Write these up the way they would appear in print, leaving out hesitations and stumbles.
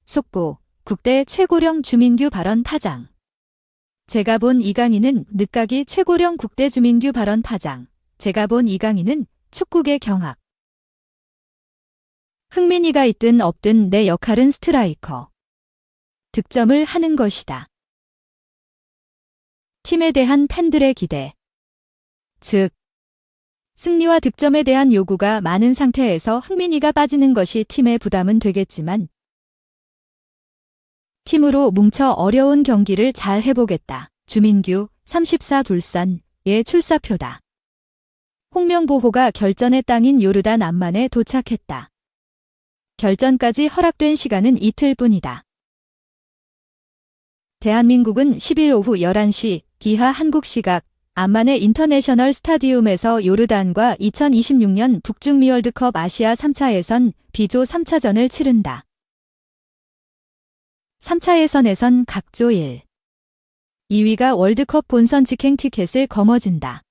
속보, 국대 최고령 주민규 발언 파장. 제가 본 이강인은 늦가기 최고령 국대 주민규 발언 파장. 제가 본 이강인은 축구계 경악. 흥민이가 있든 없든 내 역할은 스트라이커. 득점을 하는 것이다. 팀에 대한 팬들의 기대. 즉, 승리와 득점에 대한 요구가 많은 상태에서 흥민이가 빠지는 것이 팀의 부담은 되겠지만 팀으로 뭉쳐 어려운 경기를 잘 해보겠다. 주민규 34 둘산의 출사표다. 홍명보호가 결전의 땅인 요르단 암만에 도착했다. 결전까지 허락된 시간은 이틀뿐이다. 대한민국은 10일 오후 11시 기하 한국 시각 암만의 인터내셔널 스타디움에서 요르단과 2026년 북중미 월드컵 아시아 3차 예선 B조 3차전을 치른다. 3차 예선에선 각조 1, 2위가 월드컵 본선 직행 티켓을 거머쥔다.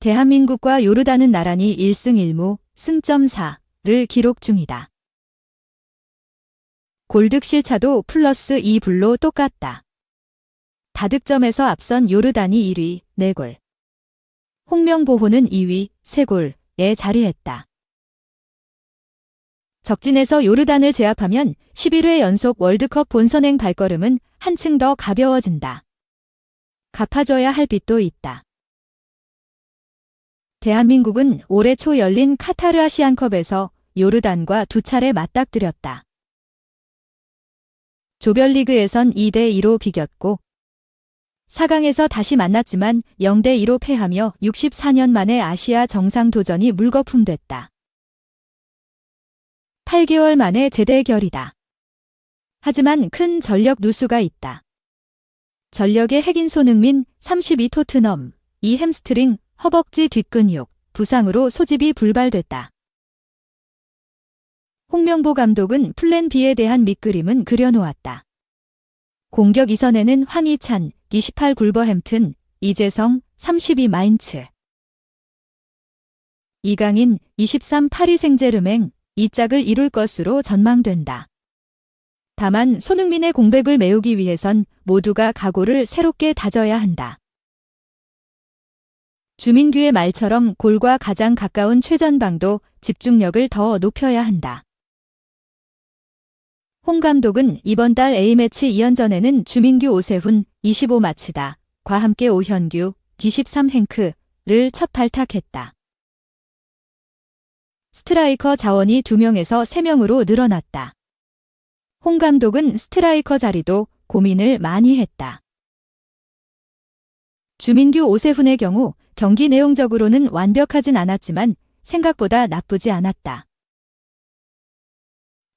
대한민국과 요르단은 나란히 1승 1무, 승점 4를 기록 중이다. 골득실 차도 플러스 2불로 똑같다. 다득점에서 앞선 요르단이 1위, 4골. 홍명보호는 2위, 3골에 자리했다. 적진에서 요르단을 제압하면 11회 연속 월드컵 본선행 발걸음은 한층 더 가벼워진다. 갚아줘야 할 빚도 있다. 대한민국은 올해 초 열린 카타르 아시안컵에서 요르단과 2차례 맞닥뜨렸다. 조별리그에선 2대2로 비겼고 4강에서 다시 만났지만 0대2로 패하며 64년 만에 아시아 정상 도전이 물거품됐다. 8개월 만에 재대결이다. 하지만 큰 전력 누수가 있다. 전력의 핵인 손흥민 32 토트넘, 이 햄스트링, 허벅지 뒷근육, 부상으로 소집이 불발됐다. 홍명보 감독은 플랜 B에 대한 밑그림은 그려놓았다. 공격 2선에는 황희찬, 28 굴버햄튼, 이재성, 32 마인츠. 이강인, 23 파리 생제르맹, 이 짝을 이룰 것으로 전망된다. 다만 손흥민의 공백을 메우기 위해선 모두가 각오를 새롭게 다져야 한다. 주민규의 말처럼 골과 가장 가까운 최전방도 집중력을 더 높여야 한다. 홍 감독은 이번 달 A매치 2연전에는 주민규 오세훈 25 마치다 과 함께 오현규 23 행크를 첫 발탁했다. 스트라이커 자원이 2명에서 3명으로 늘어났다. 홍 감독은 스트라이커 자리도 고민을 많이 했다. 주민규 오세훈의 경우 경기 내용적으로는 완벽하진 않았지만 생각보다 나쁘지 않았다.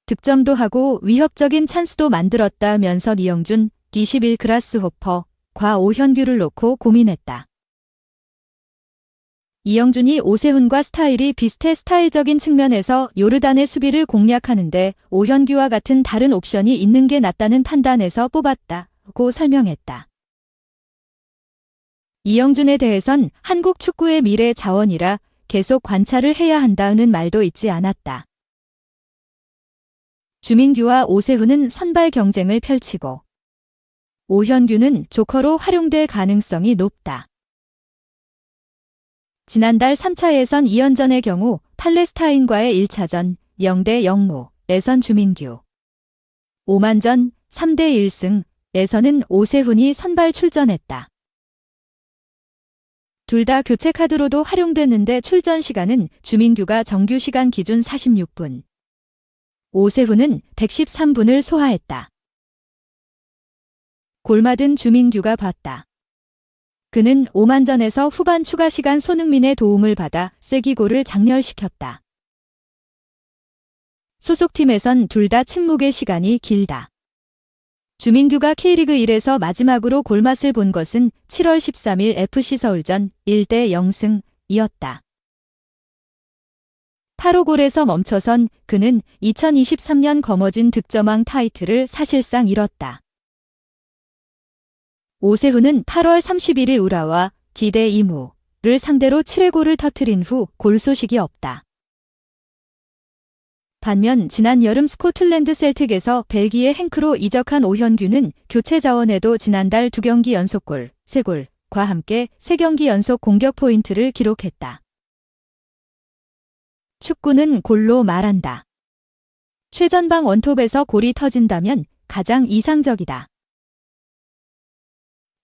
득점도 하고 위협적인 찬스도 만들었다면서 이영준, D11 그라스호퍼과 오현규를 놓고 고민했다. 이영준이 오세훈과 스타일이 비슷해 스타일적인 측면에서 요르단의 수비를 공략하는데 오현규와 같은 다른 옵션이 있는 게 낫다는 판단에서 뽑았다고 설명했다. 이영준에 대해선 한국 축구의 미래 자원이라 계속 관찰을 해야 한다는 말도 잊지 않았다. 주민규와 오세훈은 선발 경쟁을 펼치고 오현규는 조커로 활용될 가능성이 높다. 지난달 3차 예선 2연전의 경우 팔레스타인과의 1차전 0대0무에선 주민규, 오만전 3대1승에서는 오세훈이 선발 출전했다. 둘 다 교체 카드로도 활용됐는데 출전 시간은 주민규가 정규 시간 기준 46분, 오세훈은 113분을 소화했다. 골맞은 주민규가 봤다. 그는 오만전에서 후반 추가 시간 손흥민의 도움을 받아 쐐기골을 장렬시켰다. 소속팀에선 둘 다 침묵의 시간이 길다. 주민규가 K리그 1에서 마지막으로 골맛을 본 것은 7월 13일 FC 서울전 1대0승이었다. 8호 골에서 멈춰선 그는 2023년 거머쥔 득점왕 타이틀을 사실상 잃었다. 오세훈은 8월 31일 우라와 D 대2무를 상대로 7회 골을 터뜨린 후 골 소식이 없다. 반면 지난 여름 스코틀랜드 셀틱에서 벨기에 행크로 이적한 오현규는 교체 자원에도 지난달 2경기 연속골, 3골과 함께 3경기 연속 공격 포인트를 기록했다. 축구는 골로 말한다. 최전방 원톱에서 골이 터진다면 가장 이상적이다.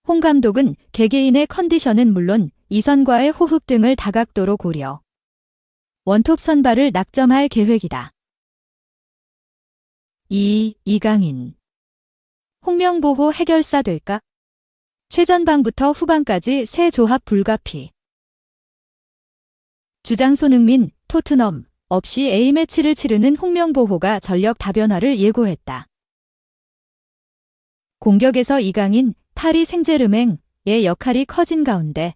홍 감독은 개개인의 컨디션은 물론 이선과의 호흡 등을 다각도로 고려. 원톱 선발을 낙점할 계획이다. 이강인. 홍명보호 해결사 될까? 최전방부터 후반까지 새 조합 불가피. 주장 손흥민, 토트넘 없이 A매치를 치르는 홍명보호가 전력 다변화를 예고했다. 공격에서 이강인, 파리 생제르맹의 역할이 커진 가운데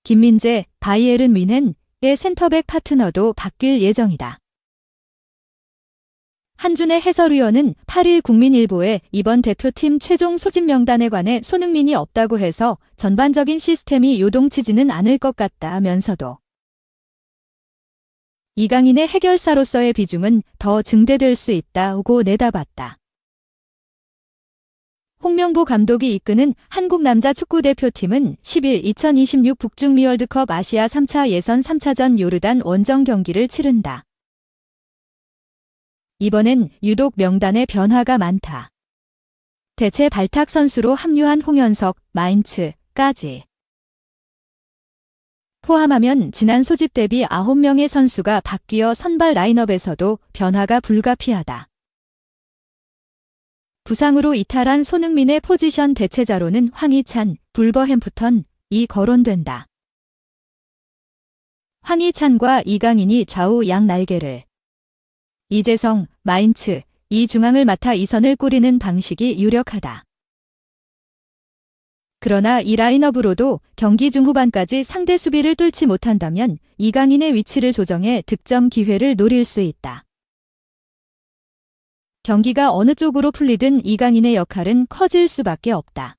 김민재, 바이에른 뮌헨의 센터백 파트너도 바뀔 예정이다. 한준의 해설위원은 8일 국민일보에 이번 대표팀 최종 소집 명단에 관해 손흥민이 없다고 해서 전반적인 시스템이 요동치지는 않을 것 같다면서도 이강인의 해결사로서의 비중은 더 증대될 수 있다고 내다봤다. 홍명보 감독이 이끄는 한국 남자 축구대표팀은 10일 2026 북중미 월드컵 아시아 3차 예선 3차전 요르단 원정 경기를 치른다. 이번엔 유독 명단에 변화가 많다. 대체 발탁 선수로 합류한 홍현석, 마인츠까지 포함하면 지난 소집 대비 9명의 선수가 바뀌어 선발 라인업에서도 변화가 불가피하다. 부상으로 이탈한 손흥민의 포지션 대체자로는 황희찬, 불버햄프턴이 거론된다. 황희찬과 이강인이 좌우 양 날개를, 이재성, 마인츠, 이 중앙을 맡아 이선을 꾸리는 방식이 유력하다. 그러나 이 라인업으로도 경기 중후반까지 상대 수비를 뚫지 못한다면 이강인의 위치를 조정해 득점 기회를 노릴 수 있다. 경기가 어느 쪽으로 풀리든 이강인의 역할은 커질 수밖에 없다.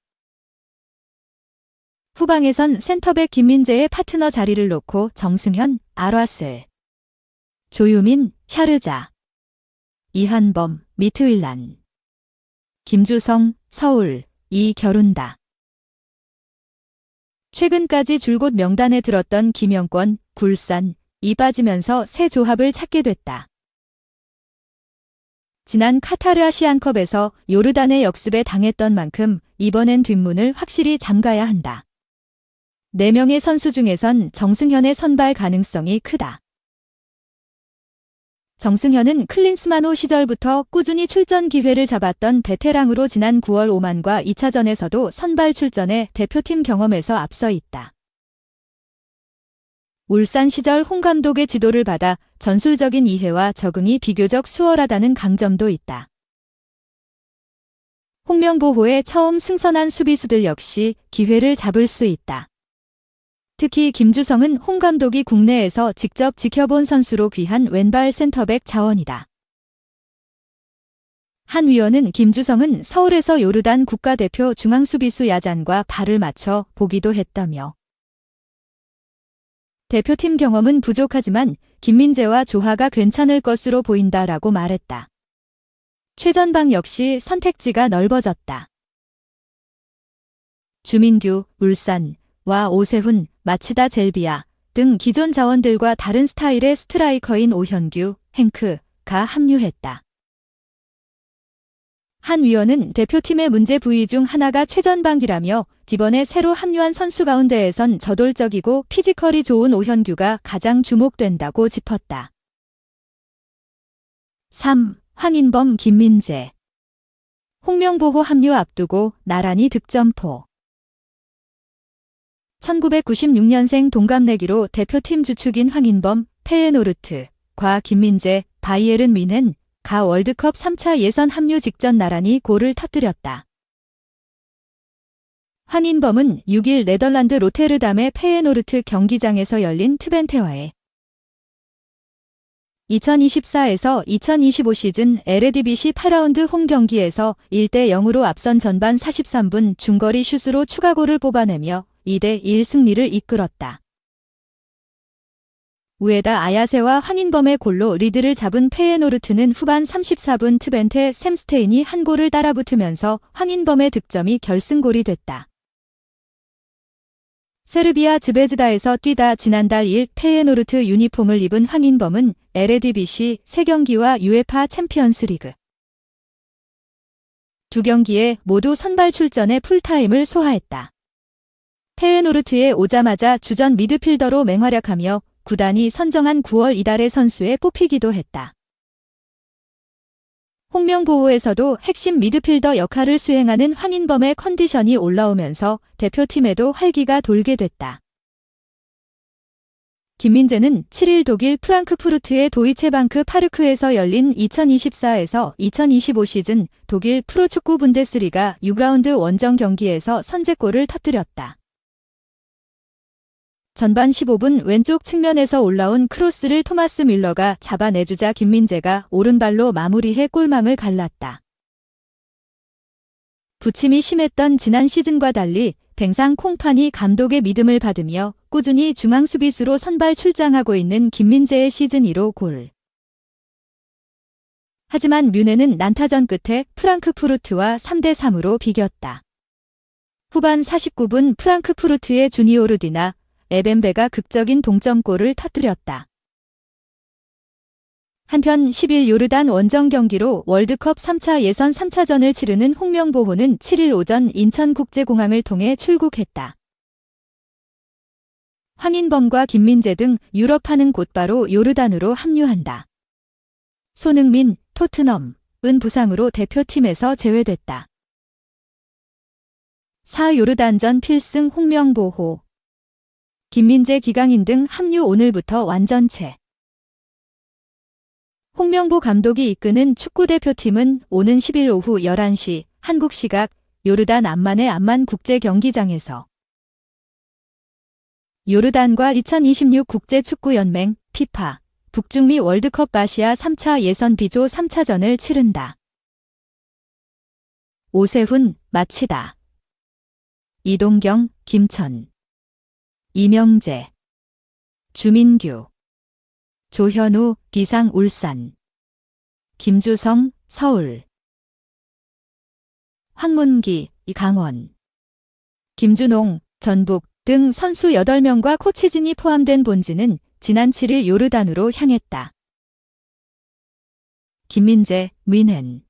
후방에선 센터백 김민재의 파트너 자리를 놓고 정승현, 아라슬, 조유민, 샤르자, 이한범, 미트윌란, 김주성, 서울이 겨룬다. 최근까지 줄곧 명단에 들었던 김영권, 굴산이 빠지면서 새 조합을 찾게 됐다. 지난 카타르 아시안컵에서 요르단의 역습에 당했던 만큼 이번엔 뒷문을 확실히 잠가야 한다. 4명의 선수 중에선 정승현의 선발 가능성이 크다. 정승현은 클린스만호 시절부터 꾸준히 출전 기회를 잡았던 베테랑으로 지난 9월 오만과 2차전에서도 선발 출전해 대표팀 경험에서 앞서 있다. 울산 시절 홍 감독의 지도를 받아 전술적인 이해와 적응이 비교적 수월하다는 강점도 있다. 홍명보호에 처음 승선한 수비수들 역시 기회를 잡을 수 있다. 특히 김주성은 홍 감독이 국내에서 직접 지켜본 선수로 귀한 왼발 센터백 자원이다. 한 위원은 김주성은 서울에서 요르단 국가대표 중앙수비수 야잔과 발을 맞춰 보기도 했다며 대표팀 경험은 부족하지만 김민재와 조화가 괜찮을 것으로 보인다라고 말했다. 최전방 역시 선택지가 넓어졌다. 주민규, 울산와 오세훈, 마치다 젤비아 등 기존 자원들과 다른 스타일의 스트라이커인 오현규, 행크가 합류했다. 한 위원은 대표팀의 문제 부위 중 하나가 최전방이라며 이번에 새로 합류한 선수 가운데에선 저돌적이고 피지컬이 좋은 오현규가 가장 주목된다고 짚었다. 3. 황인범, 김민재. 홍명보호 합류 앞두고 나란히 득점포. 1996년생 동갑내기로 대표팀 주축인 황인범, 페예노르트과 김민재, 바이에른 뮌헨가 월드컵 3차 예선 합류 직전 나란히 골을 터뜨렸다. 황인범은 6일 네덜란드 로테르담의 페예노르트 경기장에서 열린 트벤테와의 2024에서 2025 시즌 에레디비시 8라운드 홈 경기에서 1대0으로 앞선 전반 43분 중거리 슛으로 추가골을 뽑아내며 2대1 승리를 이끌었다. 우에다 아야세와 황인범의 골로 리드를 잡은 페예노르트는 후반 34분 트벤테 샘스테인이 한 골을 따라붙으면서 황인범의 득점이 결승골이 됐다. 세르비아 즈베즈다에서 뛰다 지난달 1일 페예노르트 유니폼을 입은 황인범은 에레디비시 3경기와 UEFA 챔피언스 리그 2경기에 모두 선발 출전해 풀타임을 소화했다. 페예노르트에 오자마자 주전 미드필더로 맹활약하며 구단이 선정한 9월 이달의 선수에 뽑히기도 했다. 홍명보호에서도 핵심 미드필더 역할을 수행하는 황인범의 컨디션이 올라오면서 대표팀에도 활기가 돌게 됐다. 김민재는 7일 독일 프랑크푸르트의 도이체방크 파르크에서 열린 2024에서 2025 시즌 독일 프로축구 분데스리가 6라운드 원정 경기에서 선제골을 터뜨렸다. 전반 15분 왼쪽 측면에서 올라온 크로스를 토마스 뮬러가 잡아내주자 김민재가 오른발로 마무리해 골망을 갈랐다. 부침이 심했던 지난 시즌과 달리 뱅상 콩판이 감독의 믿음을 받으며 꾸준히 중앙 수비수로 선발 출장하고 있는 김민재의 시즌 1호 골. 하지만 뮌헨은 난타전 끝에 프랑크푸르트와 3대3으로 비겼다. 후반 49분 프랑크푸르트의 주니오 루디나 에벤베가 극적인 동점골을 터뜨렸다. 한편 10일 요르단 원정 경기로 월드컵 3차 예선 3차전을 치르는 홍명보호는 7일 오전 인천국제공항을 통해 출국했다. 황인범과 김민재 등 유럽파는 곧바로 요르단으로 합류한다. 손흥민, 토트넘은 부상으로 대표팀에서 제외됐다. 4 요르단전 필승 홍명보호 김민재, 기강인 등 합류 오늘부터 완전체. 홍명보 감독이 이끄는 축구대표팀은 오는 10일 오후 11시 한국 시각 요르단 암만의 암만 국제경기장에서 요르단과 2026 국제축구연맹 피파 북중미 월드컵 아시아 3차 예선 B조 3차전을 치른다. 오세훈, 마치다. 이동경, 김천. 이명재, 주민규, 조현우, 기상 울산, 김주성, 서울, 황문기, 강원, 김준홍, 전북 등 선수 8명과 코치진이 포함된 본진은 지난 7일 요르단으로 향했다. 김민재, 뮌헨,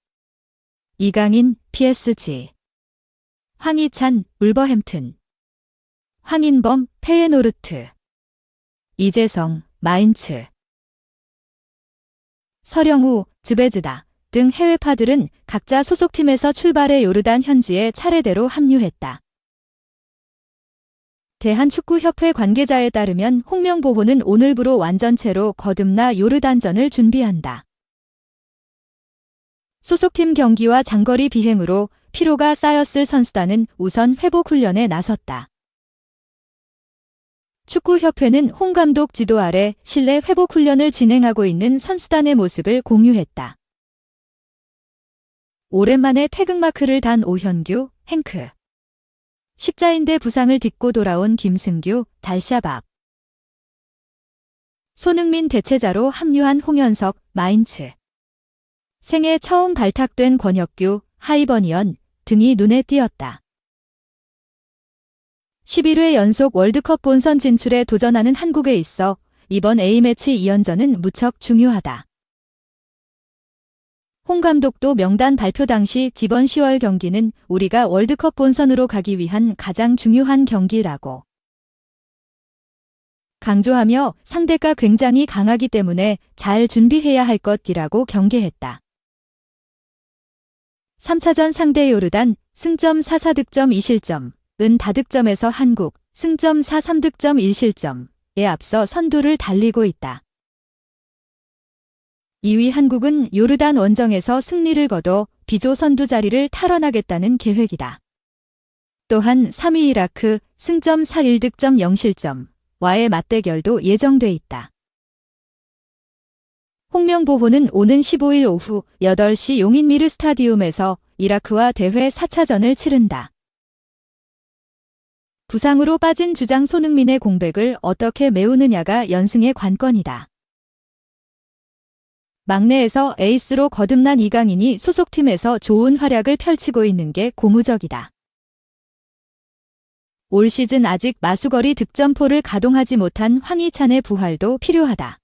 이강인, PSG, 황희찬, 울버햄튼, 황인범, 페예노르트, 이재성, 마인츠, 서령우, 즈베즈다 등 해외파들은 각자 소속팀에서 출발해 요르단 현지에 차례대로 합류했다. 대한축구협회 관계자에 따르면 홍명보호는 오늘부로 완전체로 거듭나 요르단전을 준비한다. 소속팀 경기와 장거리 비행으로 피로가 쌓였을 선수단은 우선 회복 훈련에 나섰다. 축구협회는 홍 감독 지도 아래 실내 회복 훈련을 진행하고 있는 선수단의 모습을 공유했다. 오랜만에 태극마크를 단 오현규, 행크. 십자인대 부상을 딛고 돌아온 김승규, 달샤밥. 손흥민 대체자로 합류한 홍현석, 마인츠. 생애 처음 발탁된 권혁규, 하이버니언 등이 눈에 띄었다. 11회 연속 월드컵 본선 진출에 도전하는 한국에 있어 이번 A매치 2연전은 무척 중요하다. 홍 감독도 명단 발표 당시 이번 10월 경기는 우리가 월드컵 본선으로 가기 위한 가장 중요한 경기라고 강조하며 상대가 굉장히 강하기 때문에 잘 준비해야 할 것이라고 경계했다. 3차전 상대 요르단 승점 44득점 2실점. 은 다득점에서 한국 승점 43득점 1실점에 앞서 선두를 달리고 있다. 2위 한국은 요르단 원정에서 승리를 거둬 B조 선두 자리를 탈환하겠다는 계획이다. 또한 3위 이라크 승점 41득점 0실점와의 맞대결도 예정돼 있다. 홍명보호는 오는 15일 오후 8시 용인미르 스타디움에서 이라크와 대회 4차전을 치른다. 부상으로 빠진 주장 손흥민의 공백을 어떻게 메우느냐가 연승의 관건이다. 막내에서 에이스로 거듭난 이강인이 소속팀에서 좋은 활약을 펼치고 있는 게 고무적이다. 올 시즌 아직 마수거리 득점포를 가동하지 못한 황희찬의 부활도 필요하다.